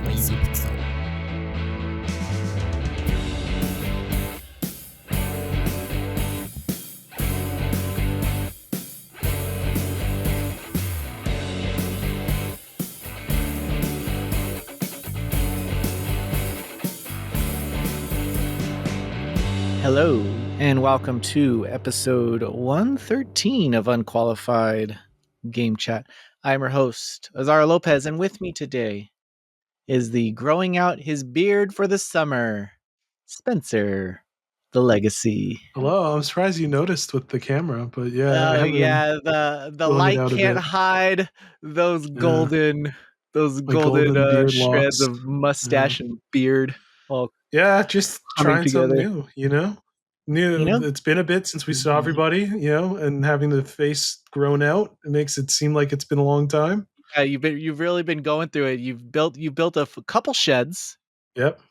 为速不走。Hello, and welcome to episode 113 of Unqualified Game Chat. I'm your host, Azario Lopez, and with me today is the growing out his beard for the summer, Spencer, the Legacy. Hello, I'm surprised you noticed with the camera, but yeah, I Oh have been yeah, the growing it light out a can't bit. hide those Yeah, my golden beard shreds locks. of mustache and beard all Yeah, just coming trying something together. new, you know? You know, It's been a bit since we saw everybody, and having the face grown out, it makes it seem like it's been a long time. you've really been going through it. You've built a couple sheds. Yep.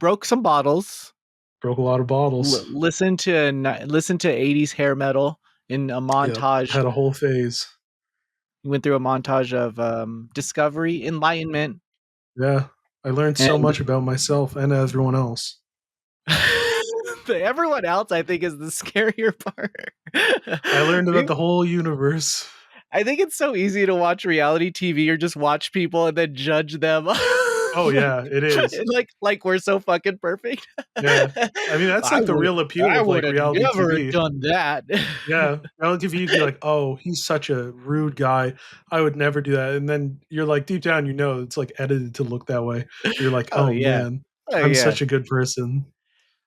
Broke some bottles. Broke a lot of bottles. Listen to 80s hair metal in a Yep. montage. Had a whole phase. You went through a montage of discovery, enlightenment. Yeah. I learned so And much about myself and everyone else. everyone else, I think, is the scarier part. I learned about the whole universe. I think it's so easy to watch reality TV or just watch people and then judge them. Oh yeah, it is. like we're so fucking perfect. Yeah, I mean that's like the real appeal I of like would have reality never TV. done that. Yeah, reality TV, you'd be like, oh, he's such a rude guy. I would never do that. And then you're like, deep down, it's like edited to look that way. You're like, Oh oh yeah. man, Oh I'm yeah. such a good person.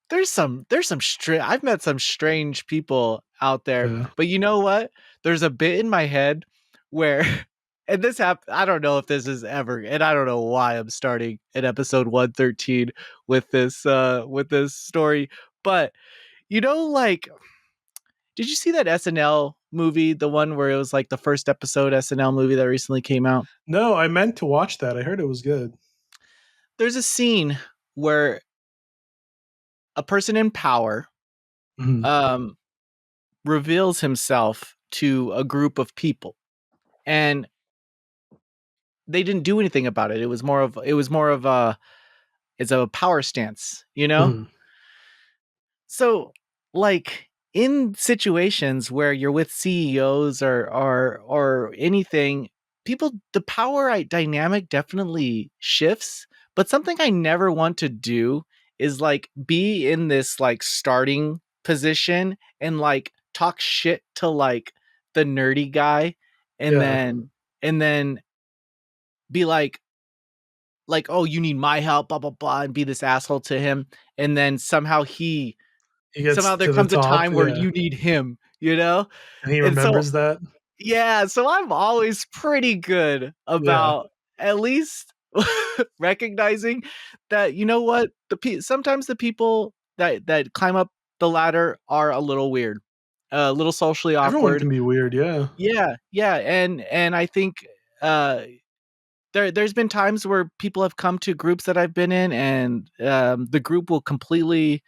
There's some I've met some strange people out there, Yeah. but you know what? There's a bit in my head where, and this I don't know if this is ever, and I don't know why I'm starting at episode 113 with this story, but like, did you see that SNL movie, the one where it was like the first episode SNL movie that recently came out? No, I meant to watch that. I heard it was good. There's a scene where a person in power reveals himself to a group of people, and they didn't do anything about it. It was more of it's a power stance, So like in situations where you're with CEOs or anything, the power dynamic definitely shifts, but something I never want to do is like be in this like starting position and like talk shit to like the nerdy guy and then be like, oh, you need my help, blah blah blah, and be this asshole to him, and then somehow there comes a time where you need him, and he and so remembers that. yeah, so I'm always pretty good about at least recognizing that, you know what, sometimes the people that climb up the ladder are a little weird, a little socially awkward. Everyone can be weird. Yeah, and I think there's been times where people have come to groups that I've been in, and the group will completely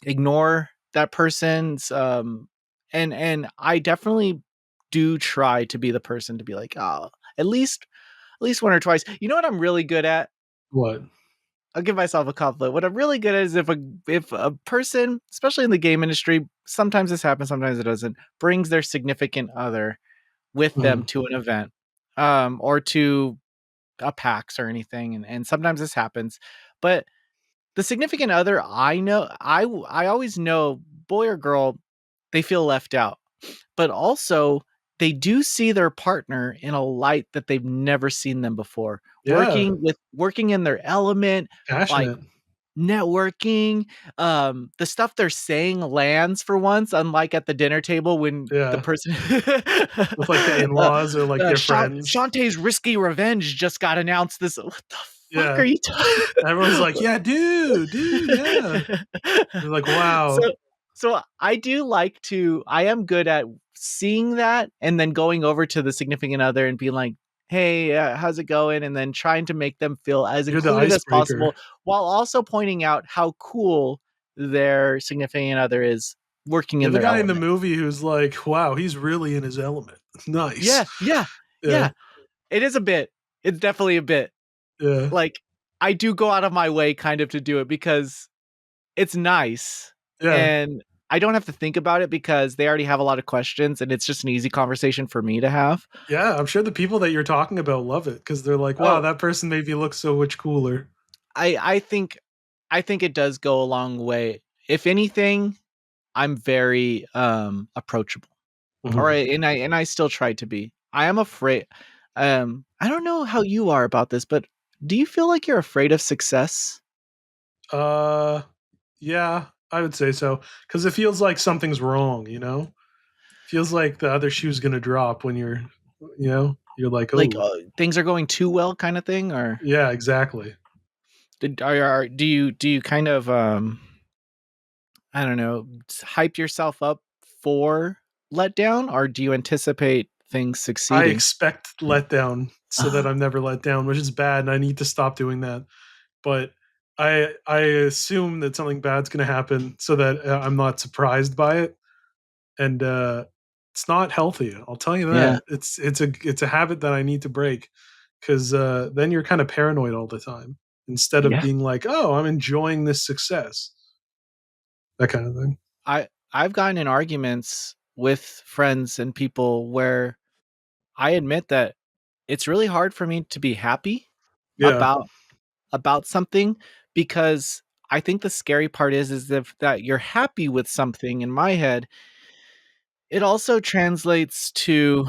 ignore that person's and I definitely do try to be the person to be like, oh, at least one or twice. You know what I'm really good at? What? I'll give myself a compliment. What I'm really good at is if a person, especially in the game industry, sometimes this happens, sometimes it doesn't, brings their significant other with them to an event, or to a PAX or anything, and sometimes this happens, but the significant other, I know, I always know, boy or girl, they feel left out, but also they do see their partner in a light that they've never seen them before. Yeah. Working in their element, Passionate. like networking, the stuff they're saying lands for once, unlike at the dinner table when the person with like the in-laws or like their friends. Shantae's Risky Revenge just got announced. What the fuck are you talking? Everyone's like, yeah, dude, yeah. They're like, wow. So I am good at seeing that and then going over to the significant other and being like, hey, how's it going? And then trying to make them feel as included as possible, while also pointing out how cool their significant other is working in their element. The guy in the movie who's like, wow, he's really in his element. Nice. Yeah. It is a bit. It's definitely a bit. Yeah. Like, I do go out of my way kind of to do it because it's nice, Yeah. and I don't have to think about it because they already have a lot of questions, and it's just an easy conversation for me to have. Yeah, I'm sure the people that you're talking about love it because they're like, "Wow, Oh, that person made me look so much cooler." I think it does go a long way. If anything, I'm very approachable. All Mhm. right, and I still try to be. I am afraid I don't know how you are about this, but do you feel like you're afraid of success? Uh, yeah, I would say so because it feels like something's wrong. Feels like the other shoe's gonna drop when you're like, Like "Oh, things are going too well kind of thing, or yeah, exactly." do you kind of I don't know, hype yourself up for letdown, or do you anticipate things I succeeding? expect letdown so that Uh, I'm never let down, which is bad, and I need to stop doing that. But I assume that something bad's gonna happen so that I'm not surprised by it, and it's not healthy. I'll tell you yeah, that. It's a habit that I need to break because then you're kind of paranoid all the time instead of yeah. being like, "Oh, I'm enjoying this success," that kind of thing. I've gotten in arguments with friends and people where I admit that it's really hard for me to be happy Yeah, about something because I think the scary part is if that you're happy with something in my head, it also translates to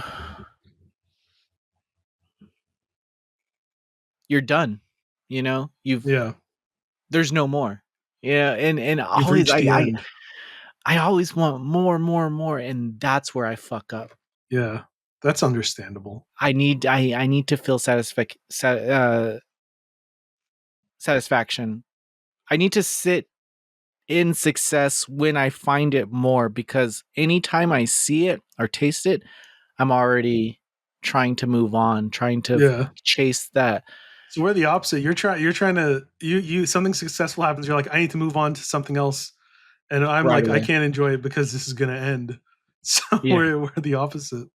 you're done. You've yeah. there's no more. Yeah, and You've always reached I the I end. I always want more, more, more, and that's where I fuck up. Yeah, that's understandable. I need to feel satisfaction. I need to sit in success when I find it more because anytime I see it or taste it, I'm already trying to move on, trying to Yeah. chase that So we're the opposite. You're trying to you something successful happens. You're like, I need to move on to something else, and I'm right like, I away. can't enjoy it because this is gonna end. So Yeah, we're the opposite.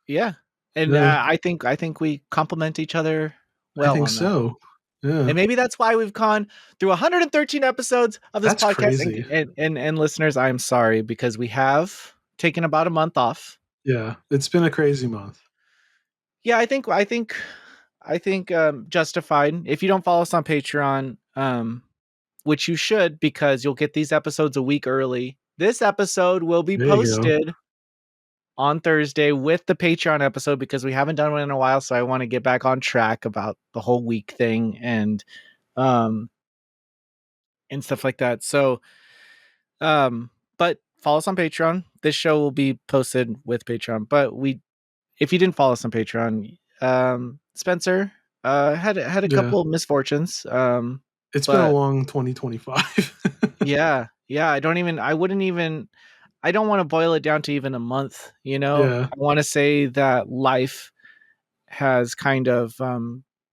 yeah, and Yeah, I think we complement each other I well think on that. so. Yeah, And maybe that's why we've gone through 113 episodes of this that's podcast. And crazy. listeners, I'm sorry because we have taken about a month off. Yeah, it's been a crazy month. Yeah, I think justified. If you don't follow us on Patreon, which you should because you'll get these episodes a week early. This episode will be There you go. posted on Thursday with the Patreon episode because we haven't done one in a while, so I want to get back on track about the whole week thing um and stuff like that. So but follow us on Patreon. This show will be posted with Patreon. But if you didn't follow us on Patreon, Spencer had a Yeah, couple of misfortunes. it's been a But long 2025. yeah, yeah, I don't want to boil it down to even a month, Yeah, I want to say that life has kind of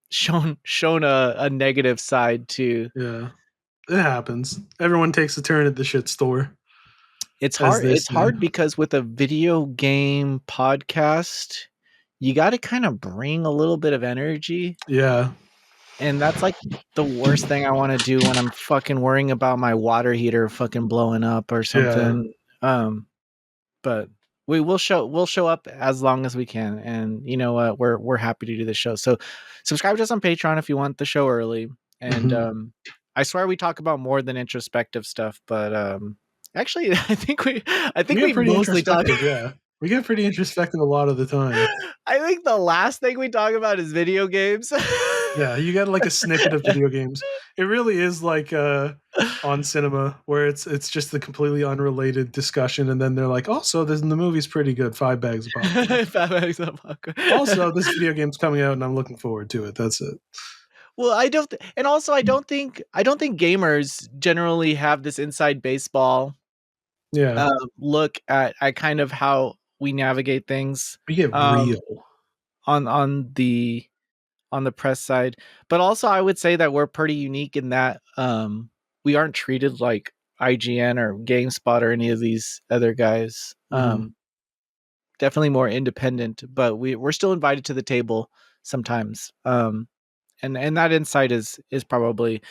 shown a negative side to yeah, it happens. Everyone takes a turn at the shit store, it's as hard they it's say. hard because with a video game podcast, you got to kind of bring a little bit of energy, Yeah, and that's like the worst thing I want to do when I'm fucking worrying about my water heater fucking blowing up or yeah. something. But we'll show up as long as we can, and you know what, we're happy to do the show. So subscribe to us on Patreon if you want the show early. And Mhm. I swear we talk about more than introspective stuff, but actually I We think get we pretty mostly talk. introspective, yeah. We get pretty introspective a lot of the time. I think the last thing we talk about is video games. Yeah, you get like a snippet of video games. It really is like on cinema where it's just the completely unrelated discussion, and then they're like, also this the movie's pretty good, 5 bags of popcorn. Fat bags of popcorn. Also, this video game's coming out and I'm looking forward to it. That's it. Well, and also I don't think gamers generally have this inside baseball Yeah. look at kind of how we navigate things We get um, real. on the press side. But also, I would say that we're pretty unique in that we aren't treated like IGN or GameSpot or any of these other guys. Mhm. Definitely more independent, but we're still invited to the table. sometimes. And that insight is probably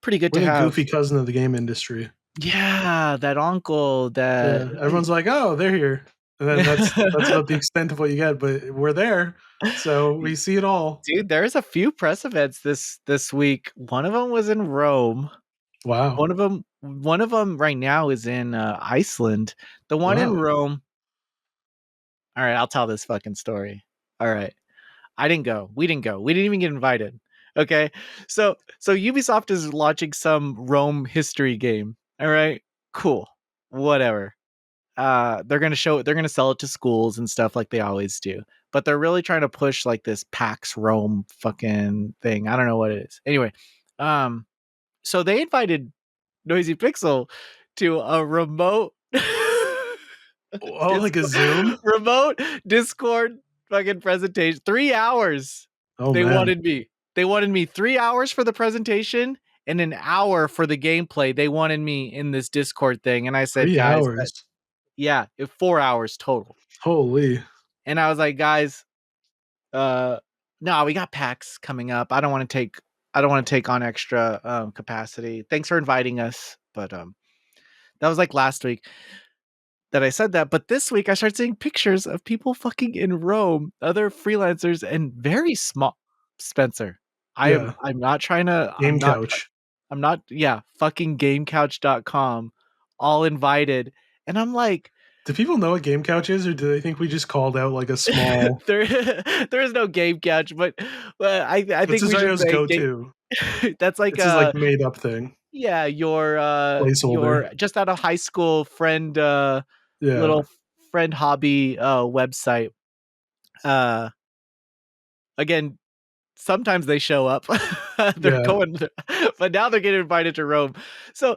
pretty good We're to the have. goofy cousin of the game industry. Yeah, that uncle that Yeah, everyone's like, "Oh, they're here," and then that's about the extent of what you get. But we're there, so we see it all. Dude, there's a few press events this week. One of them was in Rome. Wow, One of them right now is in Iceland. The one in wow. Rome. All right, I'll tell this fucking story. All right. I didn't go. We didn't go. We didn't even get invited. Okay. So Ubisoft is launching some Rome history game. All right. Cool. Whatever. They're gonna sell it to schools and stuff like they always do. But they're really trying to push like this PAX Rome fucking thing. I don't know what it is. Anyway, um, so they invited Noisy Pixel to a remote Oh, like a Discord, Zoom? remote Discord fucking presentation. 3 hours. Oh They man, wanted me. They wanted me 3 hours for the presentation and an hour for the gameplay. They wanted me in this Discord thing, and I said, 3 guys, hours. yeah, 4 hours total. Holy. And I was like, guys, uh, no, we got PAX coming up. I don't want to take on extra capacity. Thanks for inviting us. But that was like last week that I said that. But this week I started seeing pictures of people fucking in Rome, other freelancers, and very small Spencer. Yeah, I'm not trying to game couch. I'm not yeah, fucking gamecouch.com, all invited. And I'm like, Do people know what game couch is, or do they think we just called out like a small? there there is no game couch, but I That's think we should Azario's say go-to. that's like It's his like made up thing, yeah, placeholder. your just out of high school friend Yeah, little friend hobby website. Uh again, sometimes they show up. They're yeah, going but now they're getting invited to Rome. So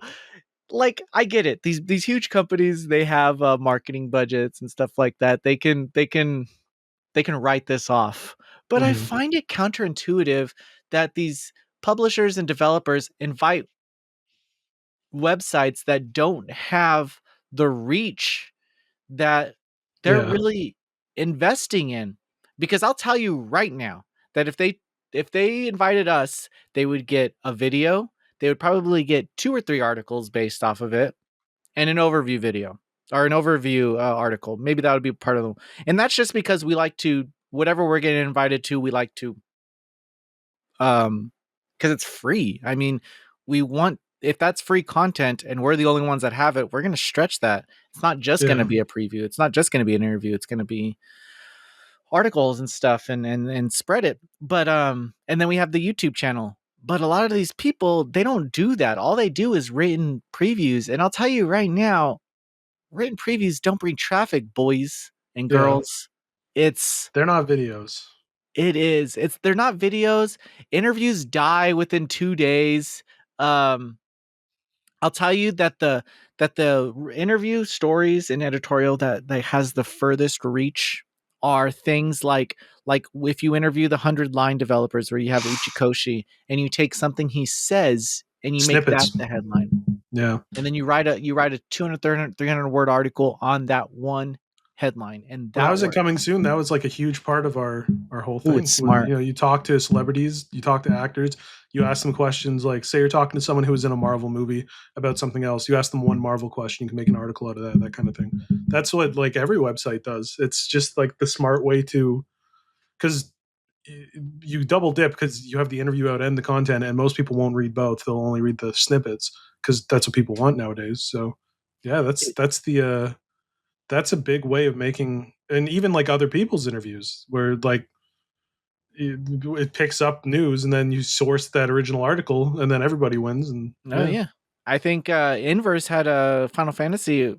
like I get it. These huge companies, they have marketing budgets and stuff like that. They can write this off. But I hmm, find it counterintuitive that these publishers and developers invite websites that don't have the reach that they're yeah, really investing in. Because I'll tell you right now that if they invited us, they would get a video, they would probably get 2 or 3 articles based off of it, and an overview video or an overview article. Maybe that would be part of them. And that's just because we like to whatever we're getting invited to, we like to because it's free. I mean, we want if that's free content and we're the only ones that have it, we're going to stretch that. It's not just going to yeah, be a preview. It's not just going to be an interview. It's going to be articles and stuff and spread it. But and then we have the YouTube channel. But a lot of these people, they don't do that. All they do is written previews. And I'll tell you right now, written previews don't bring traffic, boys and yeah. girls. It's They're not videos. it is. It's they're not videos. Interviews die within 2 days. Um, I'll tell you that the interview stories and editorial that has the furthest reach are things like if you interview the 100-line developers where you have Uchikoshi and you take something he says and you make that Snippets. the headline. Yeah. And then you write a 200 300 word article on that one headline and When I that was at works. Coming Soon, that was like a huge part of our whole Oh, it's thing was, smart. you talk to celebrities, you talk to actors, you ask them questions like, say you're talking to someone who was in a Marvel movie about something else, you ask them one Marvel question, you can make an article out of that, that kind of thing. That's what like every website does. It's just like the smart way to, because you double dip because you have the interview out and the content, and most people won't read both. They'll only read the snippets because that's what people want nowadays. So yeah, that's a big way of making, and even like other people's interviews where like it picks up news and then you source that original article and then everybody wins. And Oh yeah, yeah. I think Inverse had a Final Fantasy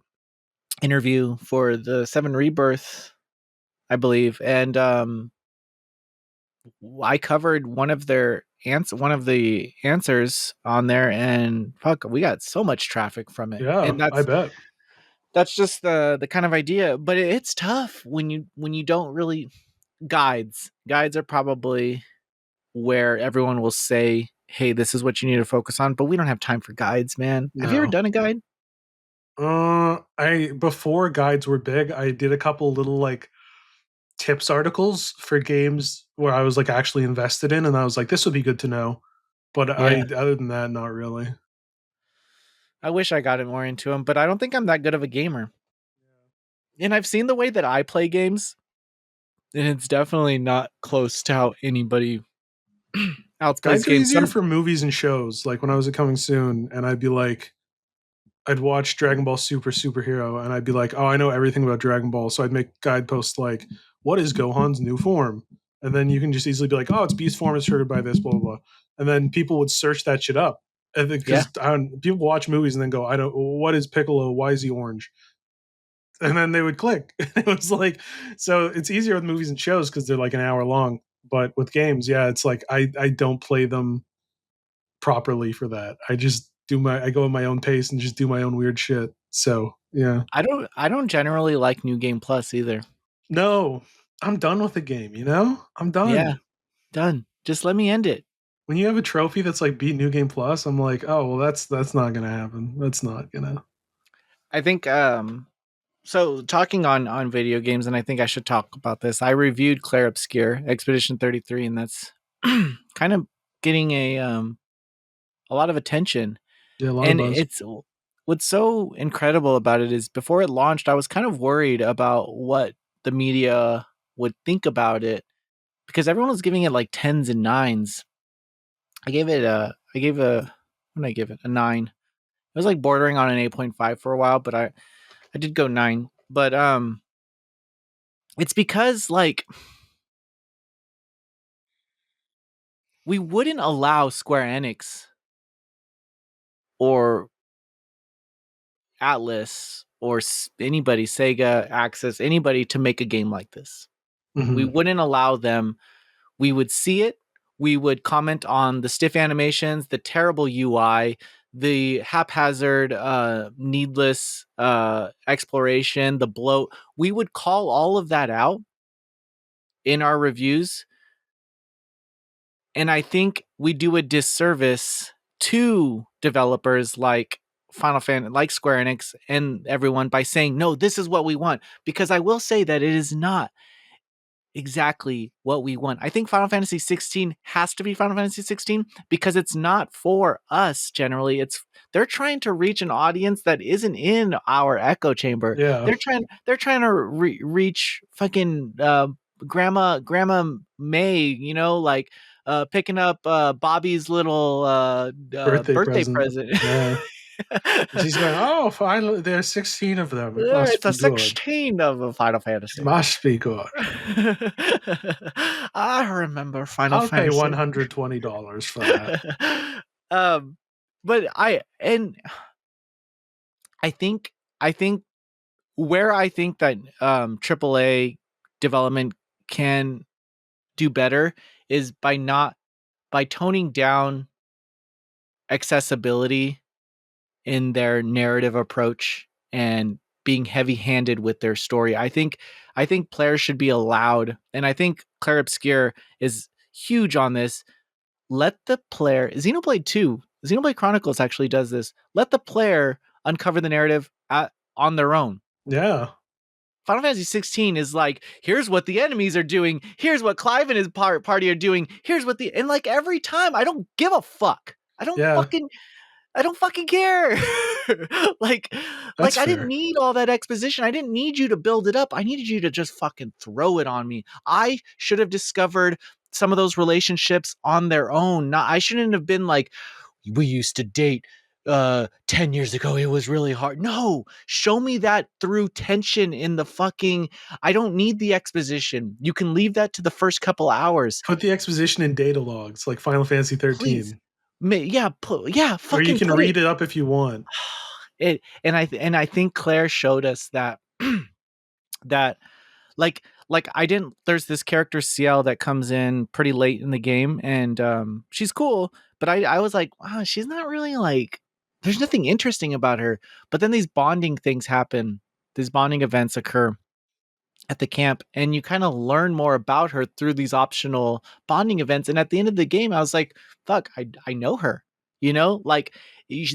interview for the 7 Rebirth, I believe, and I covered one of the answers on there, and fuck, we got so much traffic from it. yeah, And I bet. that's just the kind of idea, but it's tough when you don't really guides are probably where everyone will say, hey, this is what you need to focus on, but we don't have time for guides, man. Have you ever No. done a guide? I before guides were big, I did a couple little like tips articles for games where I was like actually invested in, and I was like, this would be good to know. But Yeah. I, other than that, not really. I wish I got it more into them, but I don't think I'm that good of a gamer. And I've seen the way that I play games, and it's definitely not close to how anybody else I plays go games. easier Some for movies and shows. Like when I was at Coming Soon, and I'd be like, I'd watch Dragon Ball Super Superhero, and I'd be like, oh, I know everything about Dragon Ball. So I'd make guideposts like, what is Gohan's new form? And then you can just easily be like, oh, its beast form is triggered by this, blah, blah, blah. And then people would search that shit up. yeah, Because people watch movies and then go, I don't, what is Piccolo? Why is he orange? And then they would click. It was like, so it's easier with movies and shows because they're like an hour long. But with games, yeah, it's like I don't play them properly for that. I go at my own pace and just do my own weird shit. So yeah. I don't generally like New Game Plus either. No, I'm done with the game, you know? I'm Yeah, done. done. Just let me end it. When you have a trophy that's like beat New Game Plus, I'm like, oh well that's not gonna happen. That's not gonna. I think so talking on video games, and I think I should talk about this. I reviewed Clair Obscur Expedition 33, and that's kind of getting a lot of attention. Yeah, a lot of And buzz. it's what's so incredible about it is before it launched, I was kind of worried about what the media would think about it because everyone was giving it like tens and nines. I gave a what did I give it? A 9. It was like bordering on an 8.5 for a while, but I did go 9. But it's because like we wouldn't allow Square Enix or Atlas or anybody, Sega, Access, anybody to make a game like this. We Hmm. wouldn't allow them. We would see it. We would comment on the stiff animations, the terrible UI, the haphazard, needless exploration, the bloat. We would call all of that out in our reviews. And I think we do a disservice to developers like Final Fantasy, like Square Enix, and everyone by saying, no, this is what we want. Because I will say that it is not exactly what we want. I think Final Fantasy 16 has to be Final Fantasy 16 because it's not for us generally. It's they're trying to reach an audience that isn't in our echo chamber. Yeah. They're trying to reach fucking grandma May, like picking up Bobby's little Birthday birthday present. present. Yeah. And she's going, oh, finally, there's 16 of them. It must It's a be good. 16 of a Final It Fantasy. must be good. I remember Final I'll pay Fantasy. $120 for that. um, but I think I think where I think that AAA development can do better is by toning down accessibility in their narrative approach and being heavy-handed with their story. I think players should be allowed, and I think Clair Obscur is huge on this. Let the player Xenoblade 2, Xenoblade Chronicles actually does this. Let the player uncover the narrative on their own. Yeah. Final Fantasy 16 is like, here's what the enemies are doing. Here's what Clive and his party are doing. Here's what and like every time, I don't give a fuck. Yeah. I don't fucking care. like, That's I didn't fair. need all that exposition. I didn't need you to build it up. I needed you to just fucking throw it on me. I should have discovered some of those relationships on their own. Not, I shouldn't have been like, we used to date 10 years ago. It was really hard. No, show me that through tension in the fucking. I don't need the exposition. You can leave that to the first couple hours, Put the exposition in data logs like Final Fantasy please. 13, Yeah, or you fucking can put it read it up if you want. and I think Claire showed us that that like I didn't there's this character CL that comes in pretty late in the game, and she's cool, but I was like, wow, she's not really like, there's nothing interesting about her. But then these bonding things happen. These bonding events occur at the camp, and you kind of learn more about her through these optional bonding events. And at the end of the game, I was like, fuck, I know her. Like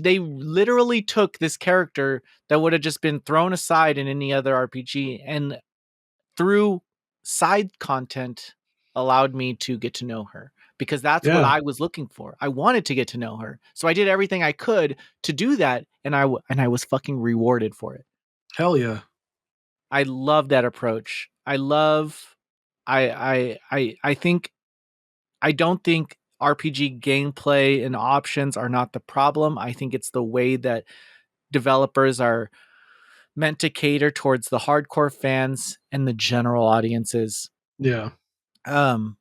they literally took this character that would have just been thrown aside in any other RPG, and through side content allowed me to get to know her because that's what Yeah. I was looking for. I wanted to get to know her. So I did everything I could to do that and I was fucking rewarded for it. Hell yeah. I love that approach. I think I don't think RPG gameplay and options are not the problem. I think it's the way that developers are meant to cater towards the hardcore fans and the general audiences. Yeah. Um,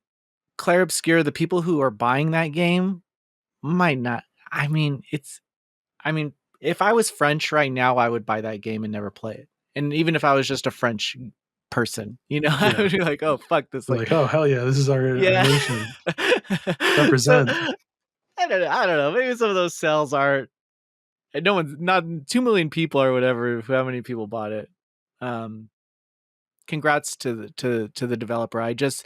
Clair Obscur, the people who are buying that game might not. I mean, it's. I mean, if I was French right now, I would buy that game and never play it. And even if I was just a French person, I Yeah. would be like, "Oh fuck this!" They're Like, like, oh hell yeah, this is our yeah. nation. So Represent. I don't know. I don't know. Maybe some of those sales aren't. And no one's not 2 million people or whatever. How many people bought it? Um, Congrats to the developer. I Yeah, think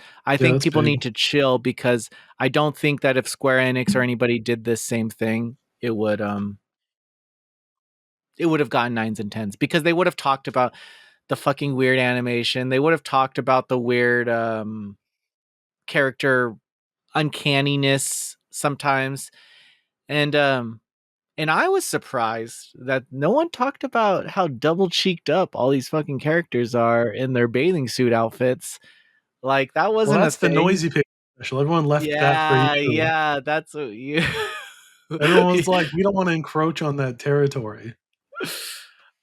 that's people big. need to chill because I don't think that if Square Enix or anybody did this same thing, it would have gotten nines and tens because they would have talked about the fucking weird animation. They would have talked about the weird character uncanniness sometimes. And I was surprised that no one talked about how double cheeked up all these fucking characters are in their bathing suit outfits. Like that Well, wasn't a that's the thing. noisy pig special. Everyone left that for Yeah, you. yeah, that's what you. Everyone was like, we don't want to encroach on that territory.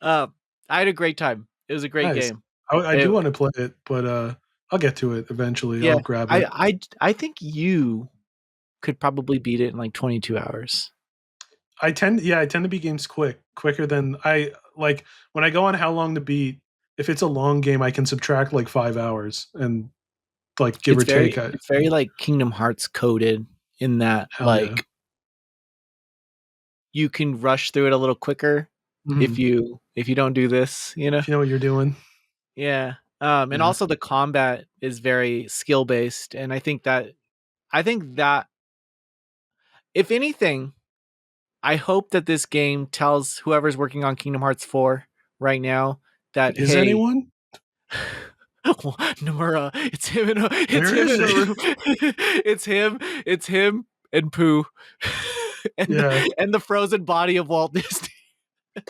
uh, I had a great time. It was a great Nice. game. I It, do want to play it, but I'll get to it eventually. yeah, I'll grab it. I think you could probably beat it in like 22 hours. I tend to beat games quicker than I like when I go on how long to beat. If it's a long game, I can subtract like 5 hours and like give or take. It's very like Kingdom Hearts coded in that Hell yeah. like you can rush through it a little quicker Mhm. if you don't do this, If you know what you're doing. Yeah. And Yeah. also the combat is very skill based, and I think that if anything, I hope that this game tells whoever's working on Kingdom Hearts 4 right now that Is hey, anyone? Nomura, it's Where him is in a he? room. It's him and Pooh. Yeah. And the frozen body of Walt Disney.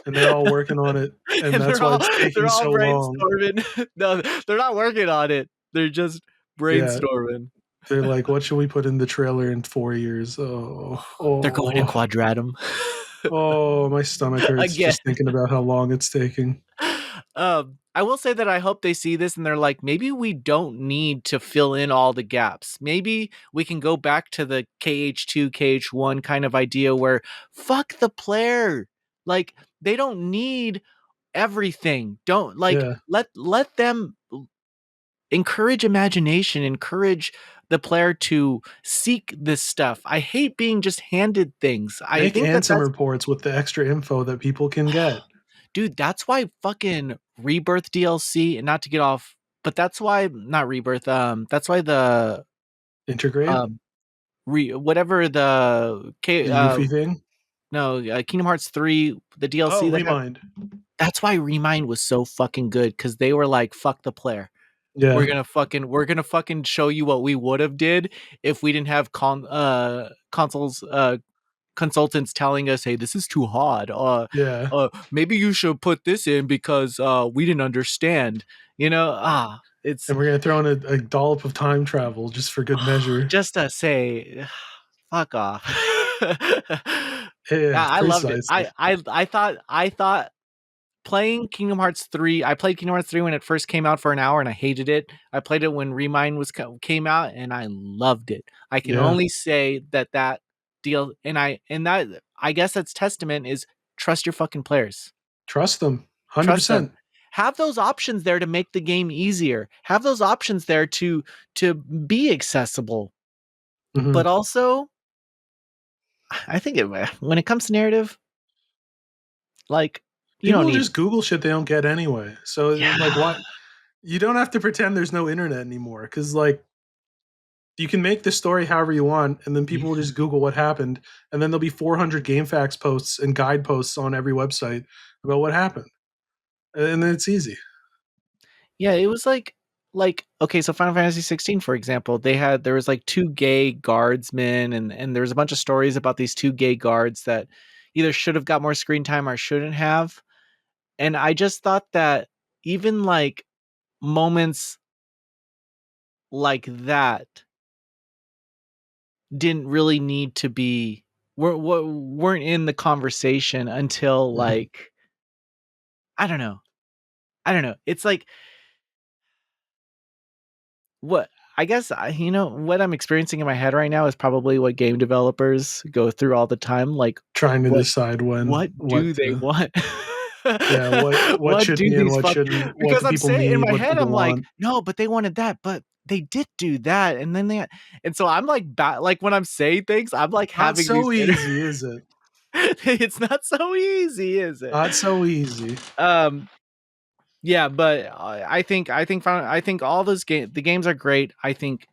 And they're all working on it, and And that's why it's they're taking all so long. brainstorming. No, they're not working on it. They're just Yeah. brainstorming. They're like, what should we put in the trailer in 4 years? Oh, They're going to oh, quadratum. oh, my stomach hurts Again. just thinking about how long it's taking. I will say that I hope they see this and they're like, maybe we don't need to fill in all the gaps. Maybe we can go back to the KH2, KH1 kind of idea where fuck the player. Like they don't need everything. Don't like Yeah. let them encourage imagination, encourage the player to seek this stuff. I hate being just handed things. I Make think that Ansem that's reports with the extra info that people can get. dude, that's why fucking Rebirth DLC, and not to get off, but that's why not Rebirth. That's why the Integrate um whatever the the Yuffie thing. no Kingdom Hearts 3 the Oh, DLC that got Remind. that's why Remind was so fucking good because they were like fuck the player. Yeah. We're gonna fucking show you what we would have did if we didn't have consoles consultants telling us, "Hey, this is too hard. Yeah. Maybe you should put this in because we didn't understand." It's And we're gonna throw in a dollop of time travel just for good measure. just to say, fuck off. Yeah, I loved it. precisely. I thought playing Kingdom Hearts 3, I played Kingdom Hearts 3 when it first came out for an hour and I hated it. I played it when Remind came out and I loved it. I can Yeah. only say that deal and that I guess that's testament is trust your fucking players. Trust them. Trust them. 100%. Have those options there to make the game easier. Have those options there to be accessible. Mhm. But also, I think when it comes to narrative, like you don't People need just Google shit they don't get anyway. So, like, yeah. what? You don't have to pretend there's no internet anymore because, like, you can make the story however you want, and then people will Yeah. just Google what happened, and then there'll be 400 GameFAQs posts and guide posts on every website about what happened, and then it's easy. Yeah, it was like like, okay, so Final Fantasy 16, for example, there was like two gay guardsmen, and there was a bunch of stories about these two gay guards that either should have got more screen time or shouldn't have. And I just thought that even like moments like that didn't really need to be weren't in the conversation until Mhm. like I don't know. I don't know. It's like what I guess what I'm experiencing in my head right now is probably what game developers go through all the time. Like, Trying to what decide what what do they want? yeah, what What should do be and these what fuck? shouldn't, what Because do I'm people saying in need, my what do head, people I'm like, want. no, but they wanted that, but they did do that, and then and so I'm like, like when I'm saying things, I'm like Not having these so easy, is it? it's not so easy, is it? Not so easy. Um, yeah, but I think all those the games are great. I think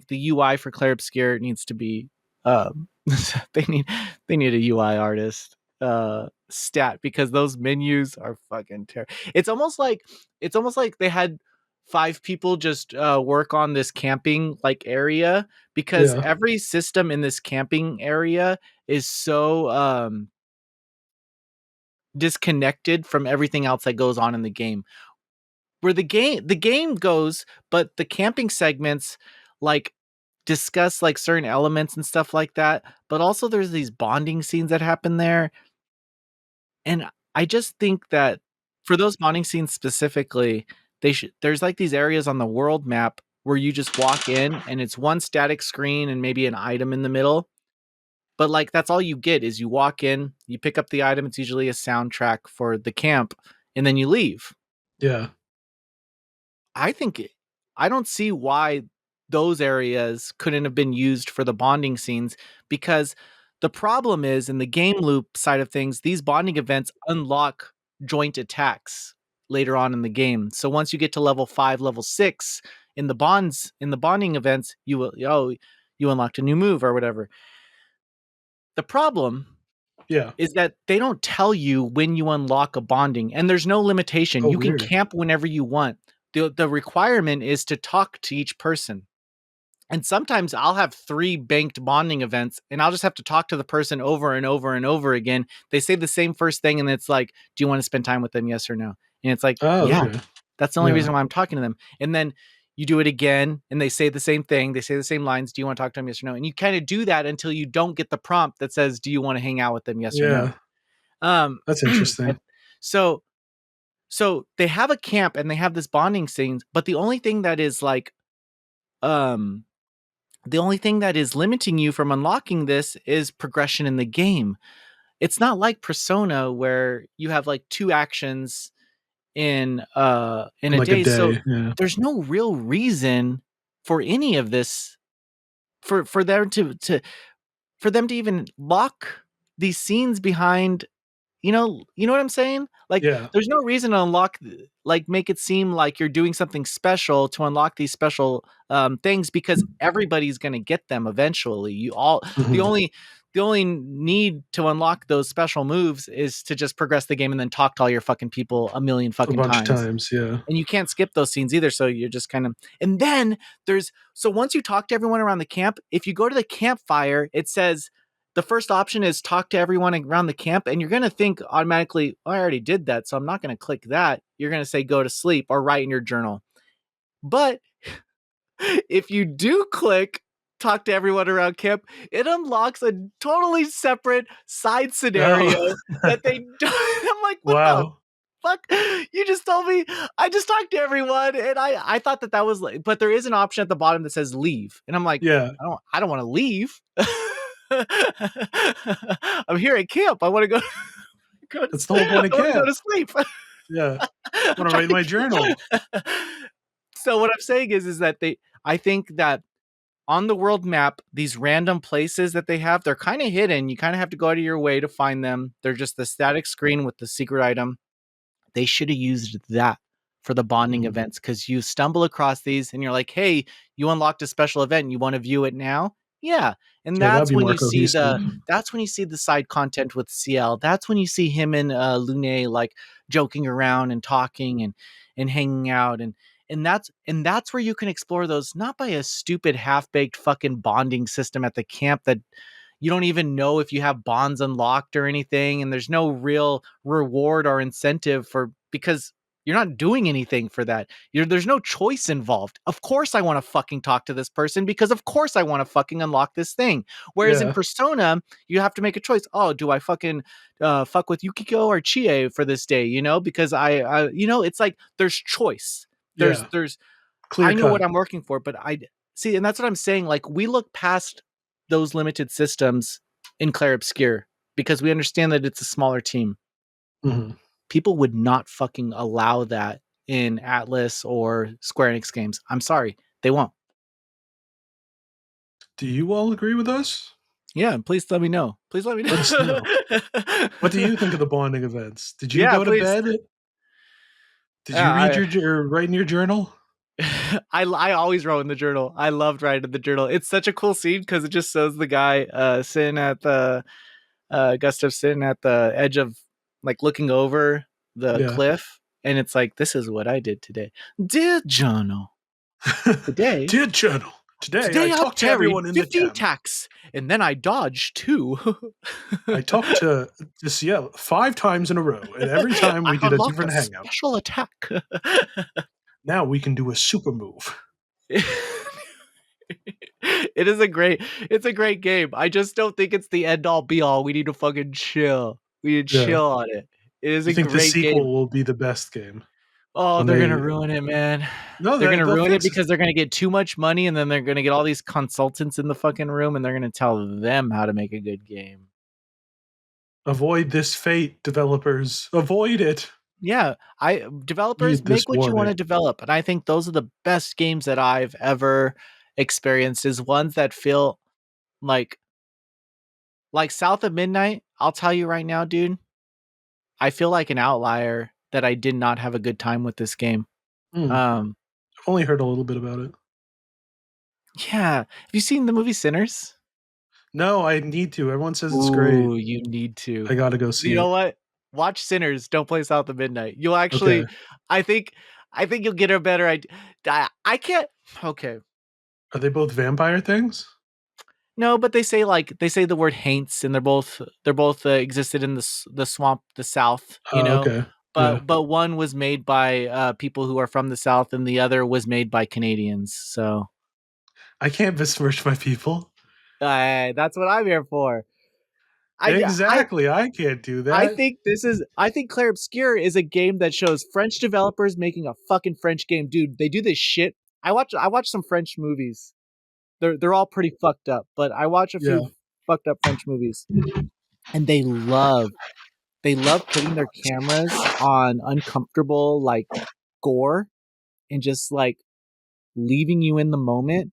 the UI for Clair Obscur needs to be um they need they need a UI artist stat because those menus are fucking terrible. It's almost like they had five people just work on this camping like area because Yeah. every system in this camping area is so disconnected from everything else that goes on in the game where the game goes, but the camping segments like discuss like certain elements and stuff like that. But also there's these bonding scenes that happen there. And I just think that for those bonding scenes specifically, there's like these areas on the world map where you just walk in and it's one static screen and maybe an item in the middle. But like that's all you get is you walk in, you pick up the item, it's usually a soundtrack for the camp, and then you leave. Yeah. I think I don't see why those areas couldn't have been used for the bonding scenes because the problem is in the game loop side of things, these bonding events unlock joint attacks later on in the game. So once you get to level 5, level 6 in the bonding events, you unlocked a new move or whatever. The problem Yeah. is that they don't tell you when you unlock a bonding and there's no limitation. Oh, You can weird. camp whenever you want. The requirement is to talk to each person. And sometimes I'll have 3 banked bonding events and I'll just have to talk to the person over and over and over again. They say the same first thing and it's like, "Do you want to spend time with them? Yes or no?" And it's like, Oh, "Yeah." okay. That's the only Yeah. reason why I'm talking to them. And then you do it again and they say the same thing. They say the same lines. "Do you want to talk to them? Yes or no?" And you kind of do that until you don't get the prompt that says, "Do you want to hang out with them? Yes or no?" Yeah. Um, That's and interesting. so they have a camp and they have this bonding scenes, but um the only thing that is limiting you from unlocking this is progression in the game. It's not like Persona where you have like two actions in In a like a day. So day. Yeah. there's no real reason for any of this for them for them to even lock these scenes behind. You know what I'm saying? Like, Yeah. there's no reason to like, make it seem like you're doing something special to unlock these special, things because everybody's gonna get them eventually. The Mhm. only the only need to unlock those special moves is to just progress the game and then talk to all your fucking people a million A fucking bunch of times. times. Yeah. And you can't skip those scenes either, so you're just kind of and then once you talk to everyone around the camp, if you go to the campfire, it says the first option is talk to everyone around the camp, and you're gonna think automatically, oh, I already did that, so I'm not gonna click that. You're gonna say go to sleep or write in your journal. But if you do click talk to everyone around camp, it unlocks a totally separate side scenario Oh. that they don't. I'm like, what the Wow. fuck? You just told me I just talked to everyone, and I thought that was like, but there is an option at the bottom that says leave, and I'm like, Yeah. I don't want to leave. I'm here at camp. I want to go That's the whole point of I want to go camp. to sleep. Yeah. I'm Wanna trying write to my journal. so what I'm saying is that I think that on the world map, these random places that they have, they're kind of hidden. You kind of have to go out of your way to find them. They're just the static screen with the secret item. They should have used that for the bonding Mhm. events because you stumble across these and you're like, hey, you unlocked a special event. You want to view it now? Yeah. And Yeah, that'd be more cohesive. that's when you see the side content with CL. That's when you see him and Lune like joking around and talking and hanging out and that's where you can explore those, not by a stupid half-baked fucking bonding system at the camp that you don't even know if you have bonds unlocked or anything, and there's no real reward or incentive for, because you're not doing anything for that. There's no choice involved. Of course I want to fucking talk to this person because of course I want to fucking unlock this thing. Whereas in Yeah. Persona, you have to make a choice. Oh, do I fucking fuck with Yukiko or Chie for this day? Because it's like there's choice. There's Yeah. there's Clear I know what cut. I'm working for, but I see, and that's what I'm saying. Like, we look past those limited systems in Clair Obscur because we understand that it's a smaller team. Hmm. People would not fucking allow that in Atlas or Square Enix games. I'm sorry, they won't. Do you all agree with us? Yeah, please let me know. Please let me Let us know. know. What do you think of the bonding events? Did you Yeah, go to please. bed? Did you read Yeah, your write in your journal? I always wrote in the journal. I loved writing in the journal. It's such a cool scene because it just shows the guy sitting at the Gustav sitting at the edge of, like, looking over the Yeah. cliff, and it's like, this is what I did today, dear journal. Today, Dear journal, today I today I talked to parried everyone in the 50 camp. attacks, and then I dodged 2. I talked to Ciel 5 times in a row, and every time I we did a unlocked a different hangout. special attack. Now we can do a super move. It is a great, it's a great game. I just don't think it's the end all be all. We need to fucking chill. We need to Yeah. chill on it. It is You a think the great game. sequel will be the best game Oh, when they're gonna they? ruin it, man. No, They're gonna they'll ruin it fix it. because they're gonna get too much money, and then they're gonna get all these consultants in the fucking room, and they're gonna tell them how to make a good game. Avoid this fate, developers. Avoid it. Yeah, developers, Read this make what you want warning. to develop, and I think those are the best games that I've ever experienced. Is ones that feel like South of Midnight. I'll tell you right now, dude. I feel like an outlier that I did not have a good time with this game. Hmm. Um, I've only heard a little bit about it. yeah. Have you seen the movie Sinners? No, I need to. Everyone says it's great. Ooh, you need to. I gotta go You see know it. what? Watch Sinners. Don't play South of Midnight. You'll Okay. actually, I think, I think you'll get a better idea. I can't. Okay. Are they both vampire things? No, but they say the word haints, and they're both existed in the swamp, the South. Oh, okay. Yeah. But one was made by people who are from the South, and the other was made by Canadians. So I can't besmirch my people. that's what I'm here for. I Exactly. I can't do I that. think I think Clair Obscur is a game that shows French developers making a fucking French game. Dude, they do this shit. I watch some French movies. They're all pretty fucked up, but I watch a Yeah. few fucked up French movies, and they love putting their cameras on uncomfortable, like, gore, and just, like, leaving you in the moment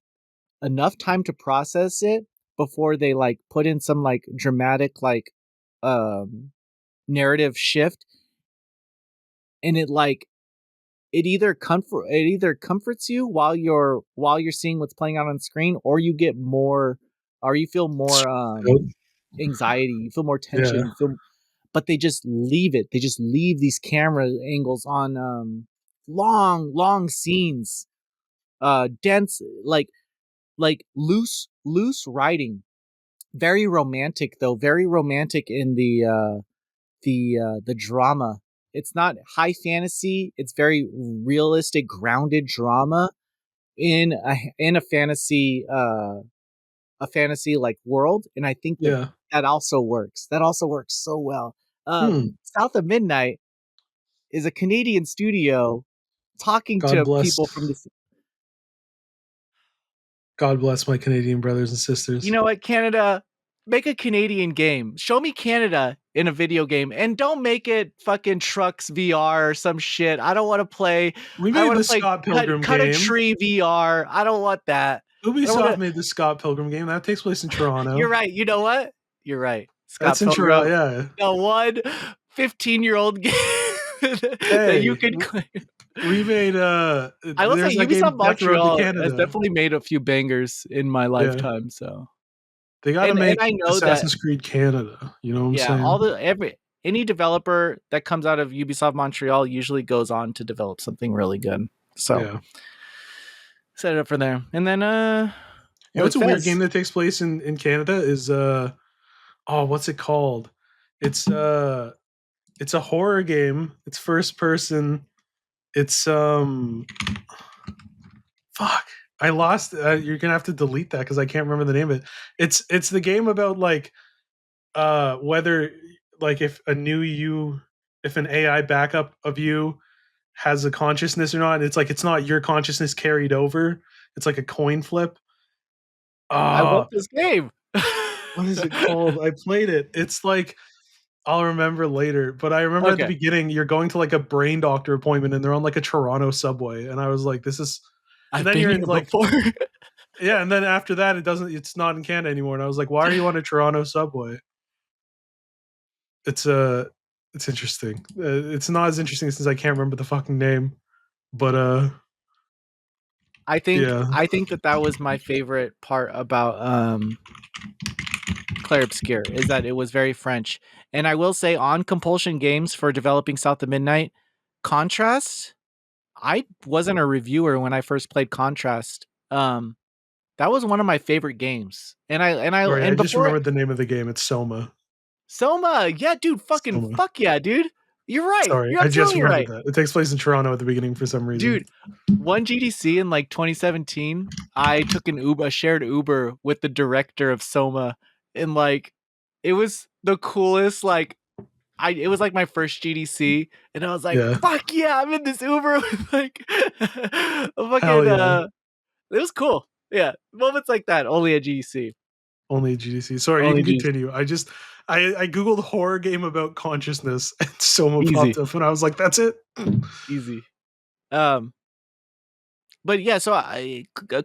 enough time to process it before they, like, put in some, like, dramatic, like, um narrative shift, and it either comforts you while you're seeing what's playing out on screen, or you get more, or you feel more anxiety, you feel more Yeah. tension, but they just leave it. They just leave these camera angles on long scenes, dense, like loose writing, very romantic, though, very romantic in the drama. It's not high fantasy. It's very realistic, grounded drama in a fantasy like world, and I think that Yeah. that also works. That also works so well. Hmm. South of Midnight is a Canadian studio talking God to bless. people from this. God bless my Canadian brothers and You sisters. know what, Canada? Make a Canadian game. Show me Canada in a video game, and don't make it fucking Trucks VR or some shit. I don't want to play. We I don't made want the to play Scott cut Pilgrim cut a game. tree VR. I don't want that. I don't want Ubisoft to. made the Scott Pilgrim game. That takes place in You're Toronto. right. You know what? You're right. That's Scott in Pilgrim, Toronto. Yeah. the one 15-year-old game that you Hey, can claim. we made I will say there's that game Ubisoft Death Road to Montreal has Canada. definitely made a few bangers in my Yeah. lifetime. So, They got to and make I know that, Assassin's Creed Canada. You know what I'm yeah, saying? any developer that comes out of Ubisoft Montreal usually goes on to develop something really good. So Yeah. set it up for there. And then You know, with it's a weird game Fez. that takes place in Canada is oh, what's it called? It's it's a horror game. It's first person. It's fuck. I lost. You're gonna have to delete that because I can't remember the name of it. It's the game about like whether like if a new you, if an AI backup of you has a consciousness or not. It's like it's not your consciousness carried over. It's like a coin flip. I love Ah, this game. what is it called? I played it. It's like I'll remember later, but I remember at the Okay. beginning you're going to like a brain doctor appointment and they're on like a Toronto subway and I was like this is and I've then been you're in here like before. yeah, and then after that it's not in Canada anymore and I was like why are you on a Toronto subway? It's it's interesting. It's not as interesting since I can't remember the fucking name, but yeah. I think that that was my favorite part about Clair Obscur is that it was very French. And I will say on Compulsion Games for developing South of Midnight, Contrast, I wasn't a reviewer when I first played Contrast. That was one of my favorite games. Sorry, I And just before remembered the name of the game. It's Soma. Soma, yeah, dude, fucking Soma. fuck yeah, dude. You're right. Sorry, You're I just absolutely remembered right. that. It takes place in Toronto at the beginning for some reason. Dude, one GDC in like 2017, I took an Uber, a shared Uber with the director of Soma, and like it was the coolest. Like it was like my first GDC, and I was like, Yeah. "Fuck yeah, I'm in this Uber with like a Hell fucking." yeah. It was cool. Yeah, moments like that only at GDC. Only GDC. Sorry, you Only can GDC. continue. I googled horror game about consciousness and Soma popped Easy, up and I was like, that's it. easy. Um, but yeah, so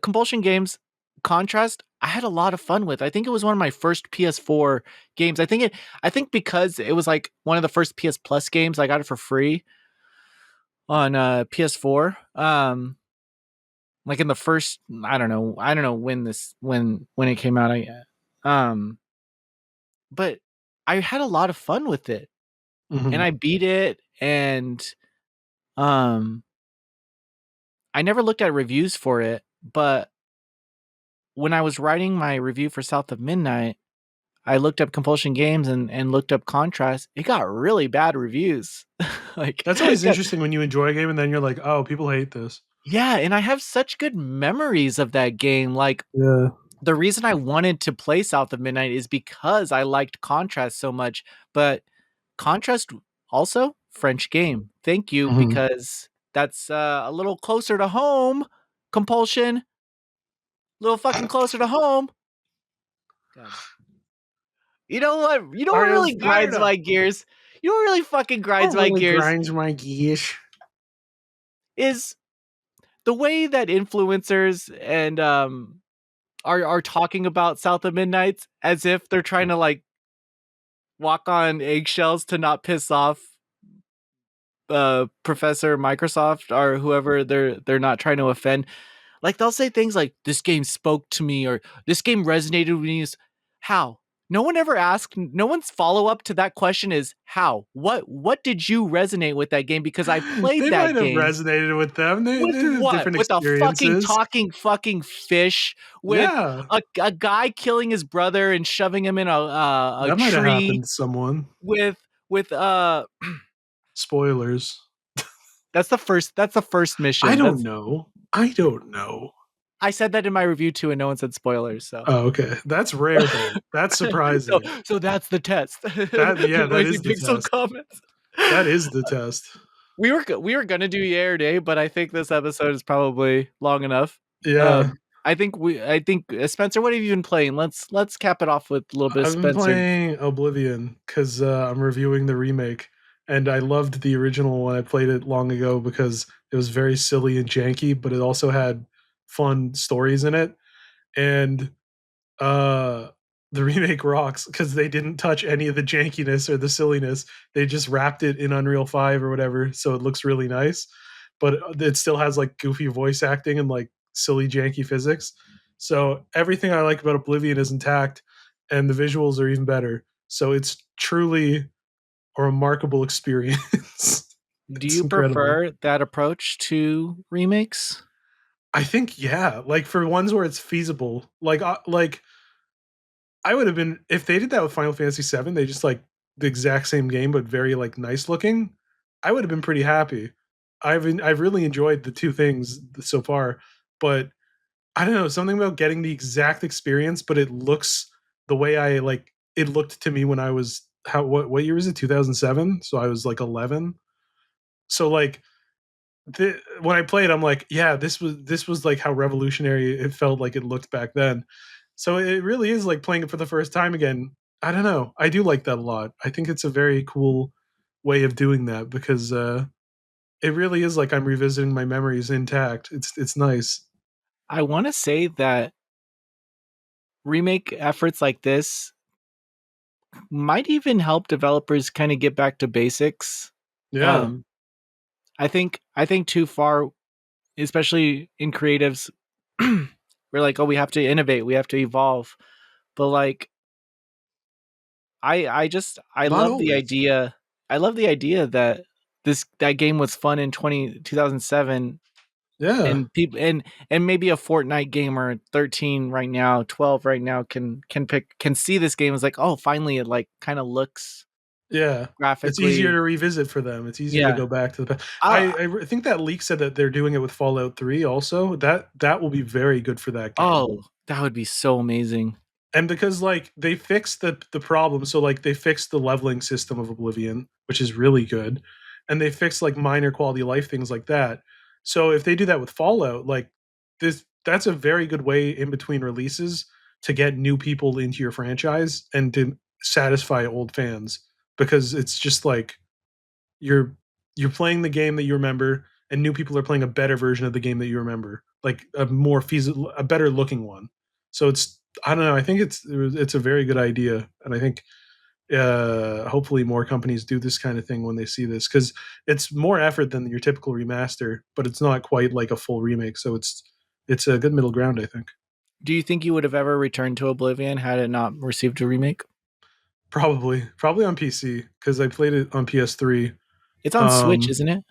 Compulsion Games Contrast, I had a lot of fun with. I think it was one of my first PS4 games. I think because it was like one of the first PS Plus games, I got it for free on PS4. Like in the first, I don't know when when it came out. Um, but I had a lot of fun with it, and Mhm. I beat it, and um, I never looked at reviews for it, but when I was writing my review for South of Midnight, I looked up Compulsion Games and looked up Contrast. It got really bad reviews. like, That's always interesting when you enjoy a game and then you're like, oh, people hate this. yeah, and I have such good memories of that game. Like, Yeah. the reason I wanted to play South of Midnight is because I liked Contrast so much. But Contrast also French game. Thank you, Mhm. because that's a little closer to home. Compulsion, a little fucking closer to home. God. You know what? You know what Sorry, I was really fired grinds up. my gears? You know what really fucking grinds What my really gears grinds my gears? is the way that influencers and are talking about South of Midnights as if they're trying to like walk on eggshells to not piss off Professor Microsoft or whoever they're not trying to offend. Like they'll say things like this game spoke to me or this game resonated with me. How? No one ever asked, no one's follow up to that question is how? What did you resonate with that game? Because I played They that might have game. resonated with them. With They have what? different With a fucking experiences. talking fucking fish, with Yeah. a guy killing his brother and shoving him in a That might have tree, happened to someone. with with Spoilers. that's the first I mission. don't That's know. I don't know. I said that in my review too, and no one said spoilers. So Oh, okay. That's rare then. That's so surprising. so that's the test. That yeah, that Noisy is the Pixel test. comments. That is the test. We were gonna do Yay or Day, but I think this episode is probably long enough. Yeah. I think Spencer, what have you been playing? Let's cap it off with a little bit of I've been Spencer. playing Oblivion because I'm reviewing the remake, and I loved the original when I played it long ago because it was very silly and janky, but it also had fun stories in it. And uh, the remake rocks because they didn't touch any of the jankiness or the silliness. They just wrapped it in Unreal 5 or whatever, so it looks really nice. But it still has like goofy voice acting and like silly janky physics. So everything I like about Oblivion is intact, and the visuals are even better. So it's truly a remarkable experience. Do It's you incredible. prefer that approach to remakes? I think yeah, like for ones where it's feasible, like I would have been if they did that with Final Fantasy VII. They just like the exact same game but very like nice looking. I would have been pretty happy. I've really enjoyed the two things so far, but I don't know something about getting the exact experience, but it looks the way I like it looked to me when I was how what year was it 2007? So I was like 11. So like when I played, I'm like, yeah, this was like how revolutionary it felt like it looked back then. So it really is like playing it for the first time again. I don't know. I do like that a lot. I think it's a very cool way of doing that because it really is like I'm revisiting my memories intact. It's nice. I want to say that remake efforts like this might even help developers kind of get back to basics. Yeah, Um, I think too far, especially in creatives, we're like, oh, we have to innovate, we have to evolve. But like, I not love the always. idea. I love the idea that that game was fun in 2007, Yeah, and people and maybe a Fortnite gamer 13 right now, 12 right now can see this game as like, oh, finally it like kind of looks yeah. It's easier graphically. to revisit for them. It's easier to Yeah. go back to the. I Think that leak said that they're doing it with Fallout 3 also. That will be very good for that game. Oh, that would be so amazing. And because like they fixed the problem, so like they fixed the leveling system of Oblivion, which is really good, and they fixed like minor quality of life things like that. So if they do that with Fallout, like this, that's a very good way in between releases to get new people into your franchise and to satisfy old fans because it's just like you're you're playing the game that you remember and new people are playing a better version of the game that you remember, like a more feasible, a better looking one. So it's I don't know, I think it's a very good idea, and I think hopefully more companies do this kind of thing when they see this because it's more effort than your typical remaster, but it's not quite like a full remake, so it's a good middle ground, I think. Do you think you would have ever returned to Oblivion had it not received a remake? Probably on PC because I played it on PS3. It's on Switch, um isn't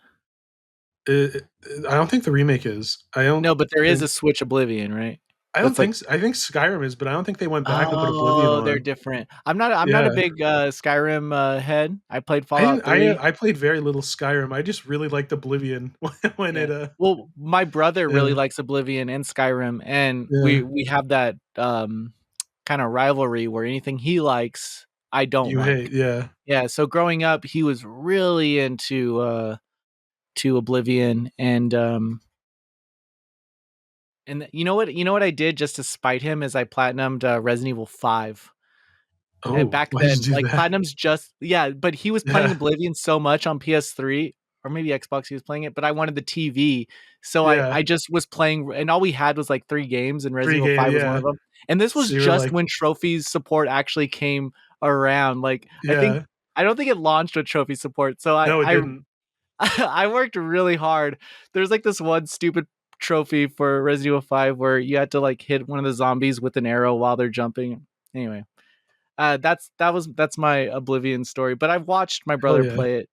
it? I don't think the remake is. I don't No, but there is think a Switch Oblivion, right? I don't That's like, think I think Skyrim is, but I don't think they went back and put Oblivion oh, they're on. different. I'm not a Yeah. big Skyrim head. I played I didn't Fallout 3. I played very little Skyrim. I just really liked Oblivion when Yeah. it Well, my brother really yeah. likes Oblivion and Skyrim, and we Yeah. we have that kind of rivalry where anything he likes, I don't You hate, like. yeah. Yeah, so growing up, he was really into to Oblivion, and you know what I did just to spite him is I platinumed Resident Evil 5. And Oh, back why did you then, do like that? Platinum's just yeah, but he was playing Yeah. Oblivion so much on PS3 or maybe Xbox he was playing it, but I wanted the TV. So I Yeah. just was playing and all we had was like 3 games and Resident 3 Evil game, 5 was one yeah. of them. And this was So you were just like, when trophies support actually came around. Like yeah. I don't think it launched with trophy support. So No, it I didn't. I worked really hard. There's like this one stupid trophy for Resident Evil 5 where you had to like hit one of the zombies with an arrow while they're jumping. Anyway, that's my Oblivion story. But I've watched my Hell brother yeah. play it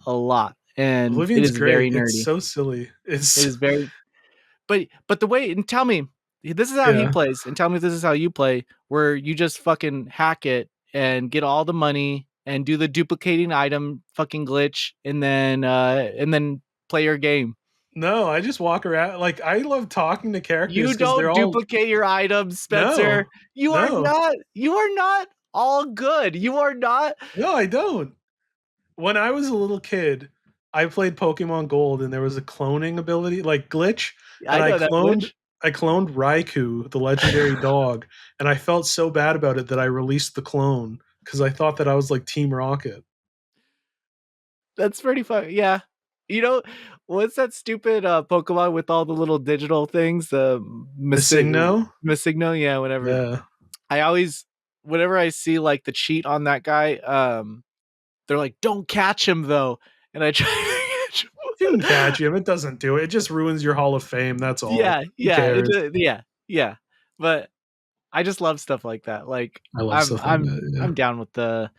a lot, and it Oblivion's is very great. It's nerdy. so silly. It It's is very, but the way and tell me this is how he yeah. plays, and tell me if this is how you play, where you just fucking hack it and get all the money and do the duplicating item fucking glitch, and then play your game. No, I just walk around like I love talking to characters You because they're don't all duplicate your items, Spencer. no. No. You are not all good. You are not. No, I don't. When I was a little kid, I played Pokemon Gold and there was a cloning ability, like glitch, and I know that glitch. I cloned Raikou, the legendary dog, and I felt so bad about it that I released the clone because I thought that I was like Team Rocket. That's pretty fun. Yeah. You know, what's that stupid Pokemon with all the little digital things? The Missing no? Massigno, yeah, whatever. Yeah. I always whenever I see like the cheat on that guy, they're like, "Don't catch him though." And I try to catch You can him. catch him. It doesn't do it. It just ruins your Hall of Fame. That's all. Yeah, Who yeah, cares? yeah, yeah. But I just love stuff like that. Like I love stuff like that. I'm Yeah. down with the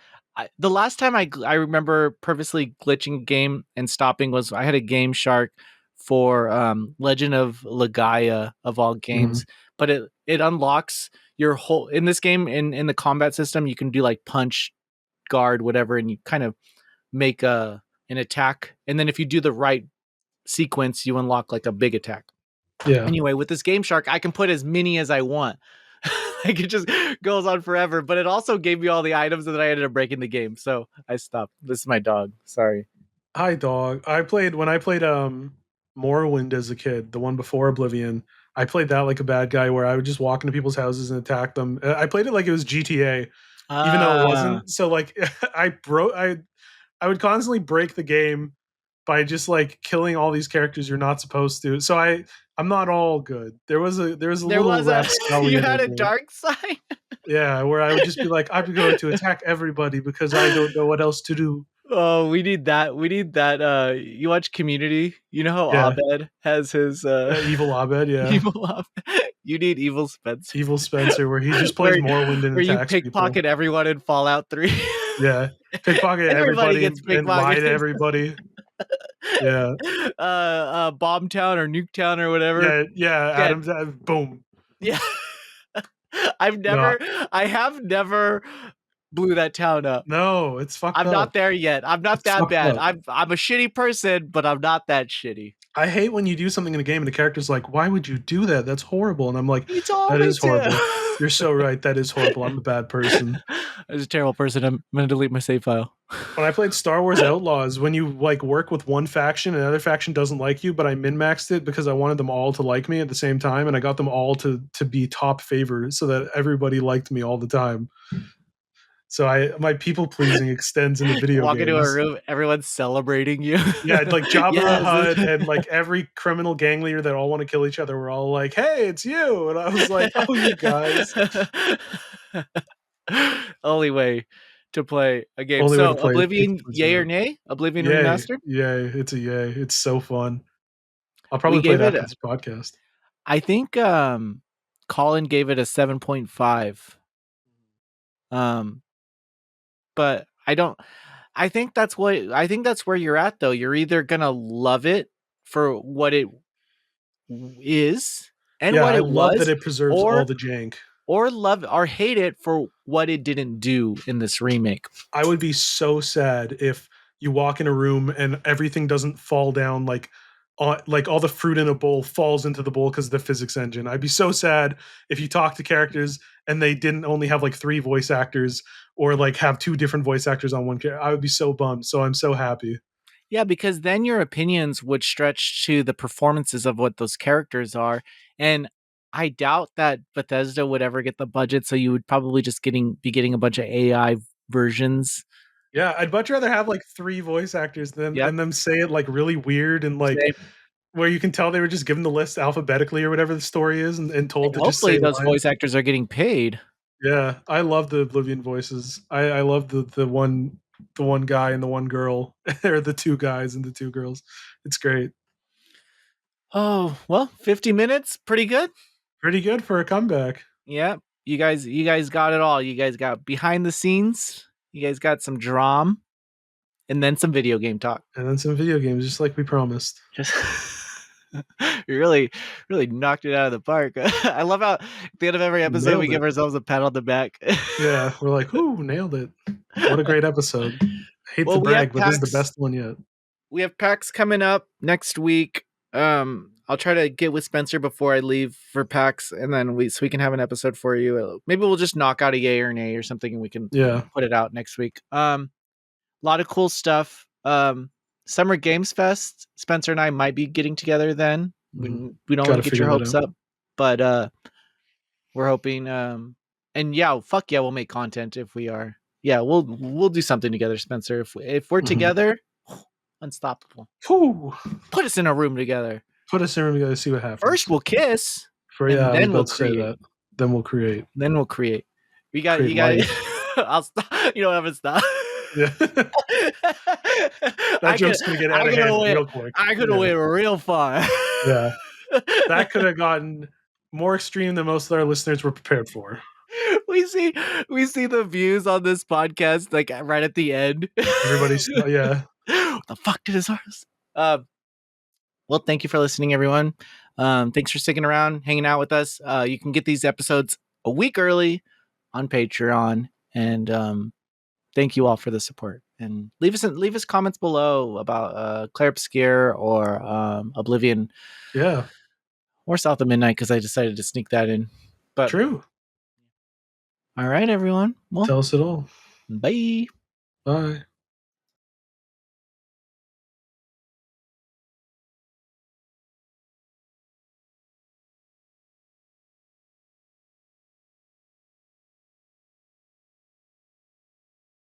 The last time I remember purposely glitching a game and stopping was I had a Game Shark for Legend of Legaia of all Mhm. games, but it unlocks your whole in this game in the combat system. You can do like punch, guard, whatever, and you kind of make an attack, and then if you do the right sequence, you unlock like a big attack. Yeah. Anyway, with this Game Shark, I can put as many as I want. Like it just goes on forever, but it also gave me all the items and then I ended up breaking the game. So I stopped. This is my dog. Sorry. Hi, dog. I played Morrowind as a kid, the one before Oblivion. I played that like a bad guy, where I would just walk into people's houses and attack them. I played it like it was GTA, even though it Ah, wasn't. So like, I would constantly break the game by just like killing all these characters you're not supposed to. So I'm not all good. There was a there little was a you rapscallion had in a me. dark side. Yeah, where I would just be like, I'm going to attack everybody because I don't know what else to do. Oh, we need that. We need that. You watch Community? You know how Yeah, Abed has his Evil Abed. Yeah, evil Abed? You need evil Spencer. Evil Spencer, where he just plays where Morrowind and where you attacks people. pickpocket everyone in Fallout 3. Yeah, pickpocket Everybody everybody gets and lie to pickpocketed. everybody. Yeah, Bomb Town or Nuketown or whatever. yeah, yeah. Get Adam's boom. yeah. I've No, never, I have never blew that town up. no, it's fucked I'm not up. there yet. I'm not It's that fucked bad. up. I'm a shitty person, but I'm not that shitty. I hate when you do something in a game and the character's like, "Why would you do that? That's horrible." And I'm like, He told "That me is horrible. to. You're so right. That is horrible. I'm a bad person." I was a terrible person. I'm gonna delete my save file. When I played Star Wars Outlaws, when you like work with one faction and another faction doesn't like you, but I min maxed it because I wanted them all to like me at the same time, and I got them all to be top favor so that everybody liked me all the time. So I my people pleasing extends into You video walk into a games. room, everyone's celebrating you. Yeah, like Jabba the Yes. Hutt and like every criminal gang leader that all want to kill each other were all like, "Hey, it's you," and I was like, "Oh, you guys." Only way to play a game. Only way to So, play it. People Oblivion, pleasing yay or that. nay? Oblivion Yay, Remastered? yay! It's a yay. It's so fun. I'll We probably play it gave it after a, this podcast. I think Colin gave it a 7.5. Um but I think that's where you're at though. You're either going to love it for what it is and Yeah, what I it love that was, it preserves all or the jank. love or hate it for what it didn't do in this remake. I would be so sad if you walk in a room and everything doesn't fall down like all the fruit in a bowl falls into the bowl because of the physics engine. I'd be so sad if you talk to characters and they didn't only have like three voice actors or like have two different voice actors on one character. I would be so bummed. So I'm so happy. Yeah, because then your opinions would stretch to the performances of what those characters are. And I doubt that Bethesda would ever get the budget, so you would probably just be getting a bunch of AI versions. Yeah, I'd much rather have like three voice actors than Yep. and them say it like really weird and like Same. where you can tell they were just given the list alphabetically or whatever the story is and And told to just hopefully say those lines. voice actors are getting paid. Yeah, I love the Oblivion voices. I love the one guy and the one girl, or the two guys and the two girls. It's great. Oh, well, 50 minutes, pretty good. Pretty good for a comeback. Yeah. You guys got it all. You guys got behind the scenes. You guys got some drama and then some video game talk. And then some video games, just like we promised. Just we really knocked it out of the park. I love how at the end of every episode we Nailed it. give ourselves a pat on the back. Yeah, we're like, ooh, nailed it. What a great episode. I hate to Well, brag, but this is the best one yet. We have PAX coming up next week. I'll try to get with Spencer before I leave for PAX, and then we can have an episode for you. Maybe we'll just knock out a yay or nay or something, and we can Yeah. put it out next week. A lot of cool stuff. Summer Games Fest. Spencer and I might be getting together then. Mhm. We don't want Gotta to get your figure that hopes out. up, but we're hoping. And yeah, fuck yeah, we'll make content if we are. Yeah, we'll do something together, Spencer. If we're Mhm. together, unstoppable. Whew. Put us in a room together. Put us in and we gotta see what happens. First we'll kiss, Yeah, and I was then we'll about to say create. that. Then we'll create. Then we'll create. We got Create you got. life. I'll stop. You don't have to stop. Yeah. That joke's gonna get out of hand real quick. I could have Yeah. went real far. Yeah. That could have gotten more extreme than most of our listeners were prepared for. we see we see the views on this podcast like right at the end. Everybody's yeah. What the fuck did Azaros? Well, thank you for listening, everyone. Thanks for sticking around, hanging out with us. You can get these episodes a week early on Patreon, and thank you all for the support. And leave us comments below about Clair Obscur or Oblivion Yeah. or South of Midnight because I decided to sneak that in. But True. all right, everyone. Well, Tell us it all. bye. Bye.